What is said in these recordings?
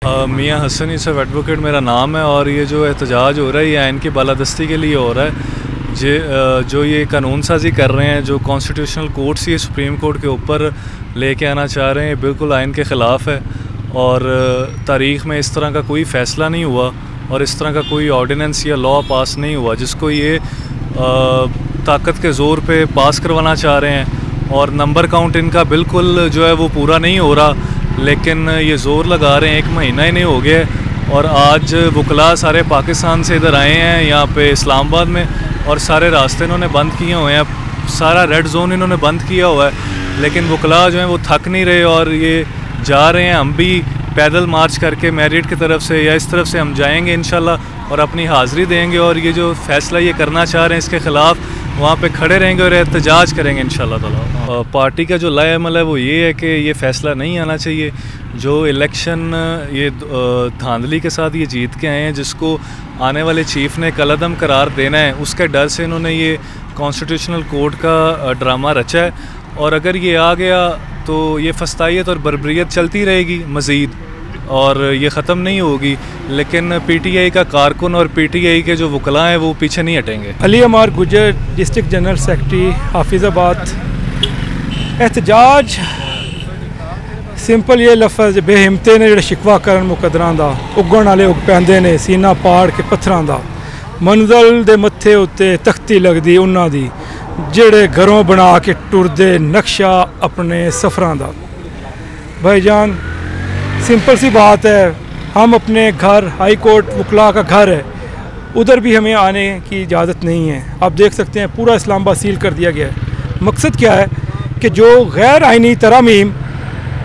मियाँ हसन यूसुफ एडवोकेट मेरा नाम है और ये जो एहतजाज हो रहा है ये आइन की बालादस्ती के लिए हो रहा है। जो ये कानून साजी कर रहे हैं, जो कॉन्स्टिट्यूशनल कोर्ट से सुप्रीम कोर्ट के ऊपर लेके आना चाह रहे हैं, बिल्कुल आइन के ख़िलाफ़ है। और तारीख़ में इस तरह का कोई फ़ैसला नहीं हुआ और इस तरह का कोई ऑर्डिनेंस या लॉ पास नहीं हुआ जिसको ये ताकत के ज़ोर पे पास करवाना चाह रहे हैं। और नंबर काउंट इनका बिल्कुल जो है वो पूरा नहीं हो रहा, लेकिन ये ज़ोर लगा रहे हैं। 1 महीना ही नहीं हो गया और आज वकला सारे पाकिस्तान से इधर आए हैं यहाँ पे इस्लामाबाद में और सारे रास्ते इन्होंने बंद किए हुए हैं, सारा रेड जोन इन्होंने बंद किया हुआ है। लेकिन वकला जो हैं वो थक नहीं रहे और ये जा रहे हैं। हम भी पैदल मार्च करके मैरिट की तरफ से या इस तरफ से हम जाएंगे इंशाल्लाह और अपनी हाज़िरी देंगे और ये जो फ़ैसला ये करना चाह रहे हैं इसके ख़िलाफ़ वहाँ पे खड़े रहेंगे और एहतजाज करेंगे इंशाल्लाह ताला। पार्टी का जो लाए अमल है वो ये है कि ये फ़ैसला नहीं आना चाहिए। जो इलेक्शन ये धांधली के साथ ये जीत के आए हैं, जिसको आने वाले चीफ़ ने कलअदम करार देना है, उसके डर से इन्होंने ये कॉन्स्टिट्यूशनल कोर्ट का ड्रामा रचा है। और अगर ये आ गया तो ये फस्तायत और बर्बरियत चलती रहेगी मज़ीद और ये ख़त्म नहीं होगी। लेकिन PTI का कारकुन और PTI के जो वकला हैं वो पीछे नहीं हटेंगे। अली अमार गुजर, डिस्ट्रिक्ट जनरल सेक्रेटरी हाफिज़ाबाद। एहतजाज सिंपल ये लफ्ज़ बेहिम्मते ने जो शिकवा करन मुकदरां दा, उगण वाले उग पैंदे ने सीना पाड़ के पत्थरां दा, मंजिल दे मत्थे उत्ते तख्ती लगदी उन्हां दी, जेड़े घरों बना के टुरदे नक्शा अपने सफ़रां दा। भाईजान सिंपल सी बात है, हम अपने घर, हाई कोर्ट वकला का घर है, उधर भी हमें आने की इजाज़त नहीं है। आप देख सकते हैं पूरा इस्लामाबाद सील कर दिया गया है। मकसद क्या है कि जो गैर आइनी तरामीम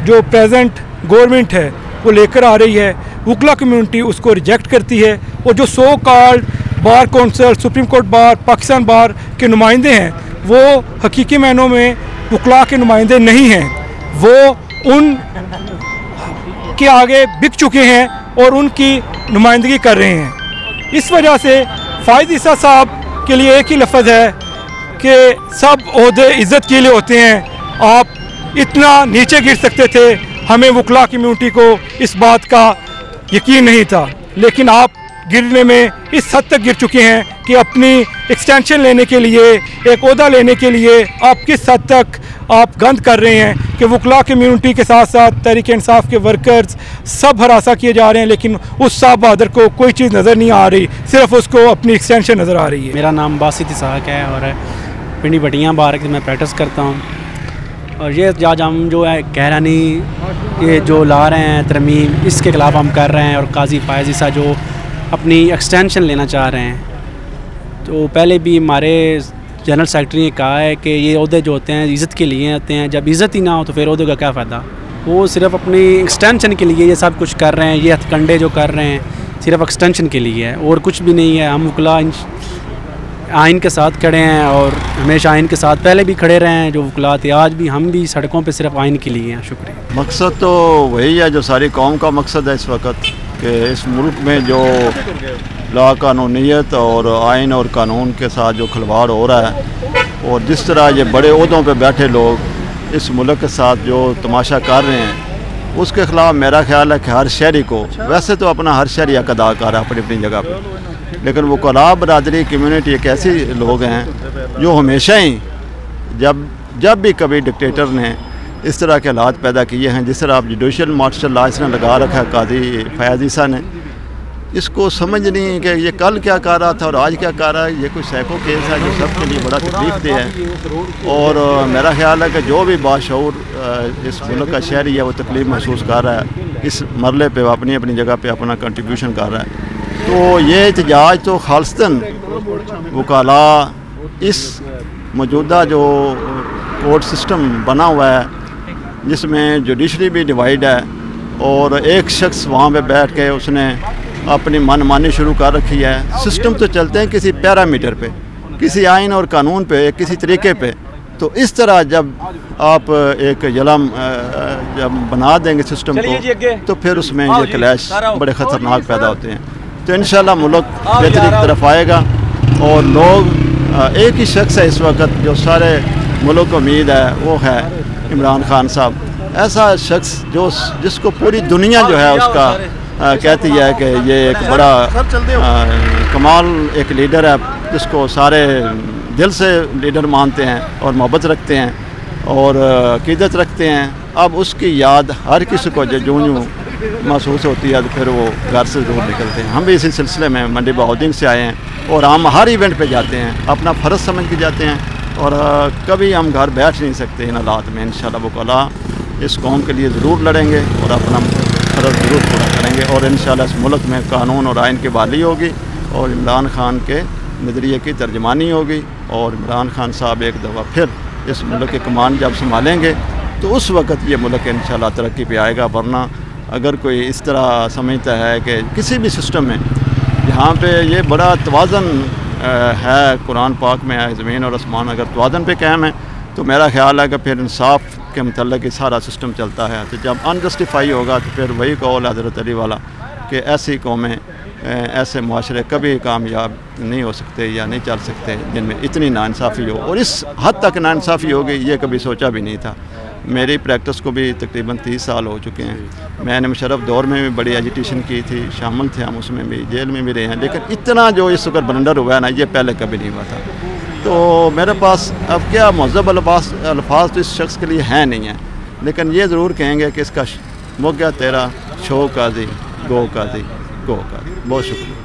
जो प्रेजेंट गवर्नमेंट है वो लेकर आ रही है, वकला कम्यूनिटी उसको रिजेक्ट करती है और जो so called bar council, supreme court bar, Pakistan bar के नुमाइंदे हैं वो हकीकी मायनों में वकला के नुमाइंदे नहीं हैं। वो उन के आगे बिक चुके हैं और उनकी नुमाइंदगी कर रहे हैं। इस वजह से फ़ायद ईसा साहब के लिए एक ही लफ्ज़ है कि सब ओहदे इज़्ज़त के लिए होते हैं। आप इतना नीचे गिर सकते थे, हमें वकला कम्यूनिटी को इस बात का यकीन नहीं था, लेकिन आप गिरने में इस हद तक गिर चुके हैं कि अपनी एक्सटेंशन लेने के लिए, एक ओहदा लेने के लिए आप किस हद तक आप गंद कर रहे हैं कि वकला कम्यूनिटी के साथ साथ तहरीक इंसाफ के वर्कर्स सब हरासा किए जा रहे हैं, लेकिन उस साहब बहादुर को कोई चीज़ नज़र नहीं आ रही, सिर्फ उसको अपनी एक्सटेंशन नज़र आ रही है। मेरा नाम बासित इसहाक है और पिंडी भटियाँ बार की मैं प्रैक्टिस करता हूँ। और ये एहतजाज हम जो है कहरानी ये जो ला रहे हैं तरमीम, इसके खिलाफ़ हम कर रहे हैं। और काजी फ़ायज़ ईसा जो अपनी एक्सटेंशन लेना चाह रहे हैं, तो पहले भी हमारे जनरल सेक्रेटरी ने कहा है कि ये ओहदे जो होते हैं इज़्ज़त के लिए होते हैं, जब इज़्ज़त ही ना हो तो फिर ओहदे का क्या फ़ायदा। वो सिर्फ अपनी एक्सटेंशन के लिए ये सब कुछ कर रहे हैं, ये हथकंडे जो कर रहे हैं सिर्फ एक्सटेंशन के लिए है और कुछ भी नहीं है। हम वकला आइन के साथ खड़े हैं और हमेशा आइन के साथ पहले भी खड़े रहे हैं। जो वकला थे आज भी हम भी सड़कों पे सिर्फ आइन के लिए हैं। शुक्रिया। मकसद तो वही है जो सारी कौम का मकसद है इस वक्त, कि इस मुल्क में जो ला कानूनीत और आइन और कानून के साथ जो खिलवाड़ हो रहा है और जिस तरह ये बड़े ओहदों पे बैठे लोग इस मुल्क के साथ जो तमाशा कर रहे हैं, उसके ख़िलाफ़ मेरा ख्याल है कि हर शहरी को, वैसे तो अपना हर शहरी हक अदा कर रहा है अपनी अपनी जगह पर, लेकिन वो वकला बरादरी कम्यूनिटी एक ऐसे लोग हैं जो हमेशा ही जब भी कभी डिक्टेटर ने इस तरह के हालात पैदा किए हैं, जिस तरह आप जुडिशल मार्शल लॉ इसने लगा रखा है काजी फ़याज़ ईसा ने, इसको समझ नहीं कि ये कल क्या कर रहा था और आज क्या कर रहा है। ये कोई सैको केस है जो सबके लिए बड़ा तकलीफ दे है और मेरा ख्याल है कि जो भी बाशऊर इस मुल्क का शहरी है वो तकलीफ महसूस कर रहा है, इस मरले पे अपनी अपनी जगह पे अपना कंट्रीब्यूशन कर रहा है। तो ये एहतजाज तो खालिस्तन वकला इस मौजूदा जो कोर्ट सिस्टम बना हुआ है जिसमें जुडिशरी भी डिवाइड है और एक शख्स वहाँ पे बैठ के उसने अपनी मनमानी शुरू कर रखी है। सिस्टम तो चलते हैं किसी पैरामीटर पे, किसी आइन और कानून पे, किसी तरीके पे। तो इस तरह जब आप एक जलम जब बना देंगे सिस्टम को तो फिर उसमें ये क्लैश बड़े ख़तरनाक पैदा होते हैं। तो इंशाल्लाह मुल्क बेहतरी की तरफ आएगा और लोग एक ही शख्स है इस वक्त जो सारे मुल्क को उम्मीद है, वो है इमरान खान साहब। ऐसा शख्स जो जिसको पूरी दुनिया जो है उसका कहती है कि ये एक बड़ा कमाल एक लीडर है जिसको सारे दिल से लीडर मानते हैं और मोहब्बत रखते हैं और क़ीदत रखते हैं। अब उसकी याद हर किसी को जो महसूस होती है तो फिर वो घर से ज़रूर निकलते हैं। हम भी इसी सिलसिले में मंडी बहाउद्दीन से आए हैं और हम हर इवेंट पे जाते हैं, अपना फ़र्ज़ समझ के जाते हैं और कभी हम घर बैठ नहीं सकते इन हालात में। इंशाअल्लाह वकला इस कौम के लिए ज़रूर लड़ेंगे और अपना फ़र्ज़ ज़रूर पूरा करेंगे और इंशाअल्लाह इस मुल्क में कानून और आइन की बहाली होगी और इमरान खान के नज़रिए की तर्जमानी होगी और इमरान खान साहब एक दफ़ा फिर इस मुल्क की कमान जब संभालेंगे तो उस वक़्त ये मुल्क इंशाअल्लाह तरक्की पे आएगा। वरना अगर कोई इस तरह समझता है कि किसी भी सिस्टम में यहाँ पे ये बड़ा तवाज़न है, कुरान पाक में है ज़मीन और आसमान अगर तवाज़न पे कायम है तो मेरा ख्याल है कि फिर इंसाफ के मतलब ही सारा सिस्टम चलता है। तो जब अनजस्टिफाई होगा तो फिर वही कौल हज़रत अली वाला कि ऐसी कौमें ऐसे मुआशरे कभी कामयाब नहीं हो सकते या नहीं चल सकते जिनमें इतनी नाइंसाफ़ी हो और इस हद तक नाइंसाफ़ी होगी ये कभी सोचा भी नहीं था। मेरी प्रैक्टिस को भी तकरीबन 30 साल हो चुके हैं। मैंने मुशर्रफ दौर में भी बड़ी एजिटेशन की थी, शामिल थे हम उसमें भी, जेल में भी रहे हैं, लेकिन इतना जो इस वक्त ब्लंडर हुआ है ना ये पहले कभी नहीं हुआ था। तो मेरे पास अब क्या महज़ब अल्फाज तो इस शख्स के लिए हैं नहीं है, लेकिन ये ज़रूर कहेंगे कि इसका मुग्गा तेरा शो काजी गो काजी गो काजी। बहुत शुक्रिया।